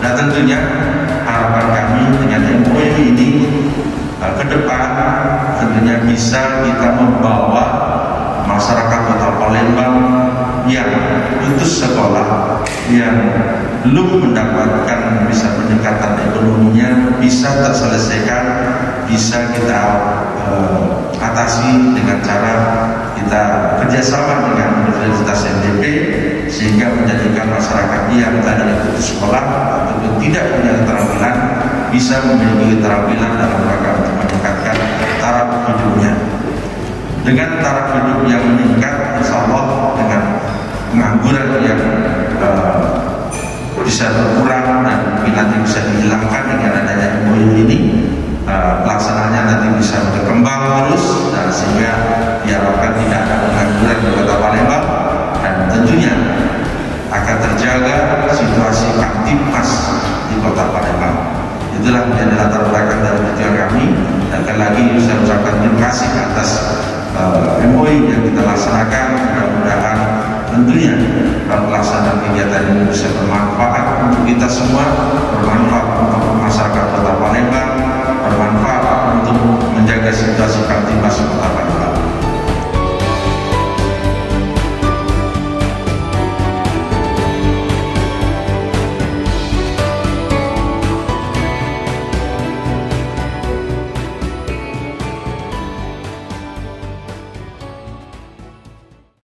Nah tentunya harapan kami dengan MOU ini ke depan tentunya bisa kita membawa masyarakat Kota Palembang yang putus sekolah, yang belum mendapatkan bisa peningkatan ekonominya bisa terselesaikan, bisa kita atasi dengan cara kita kerjasama dengan Universitas NDP sehingga menjadikan masyarakat yang tadi putus sekolah ataupun tidak punya keterampilan bisa memiliki keterampilan dalam rangka untuk meningkatkan taraf hidupnya. Dengan taraf hidup yang meningkat, insya Allah dengan pengangguran yang bisa berkurang dan mungkin nanti bisa dihilangkan dengan adanya MOU ini, pelaksanaannya nanti bisa berkembang terus dan sehingga diharapkan tidak ada pengangguran di Kota Palembang dan tentunya akan terjaga situasi Kamtipmas di Kota Palembang. Itulah menjadi latar belakang dari perjuangan kami, dan sekali lagi saya ucapkan terima kasih atas MOU yang kita laksanakan. Mudah-mudahan tentunya pelaksanaan kegiatan ini bisa bermanfaat untuk kita semua.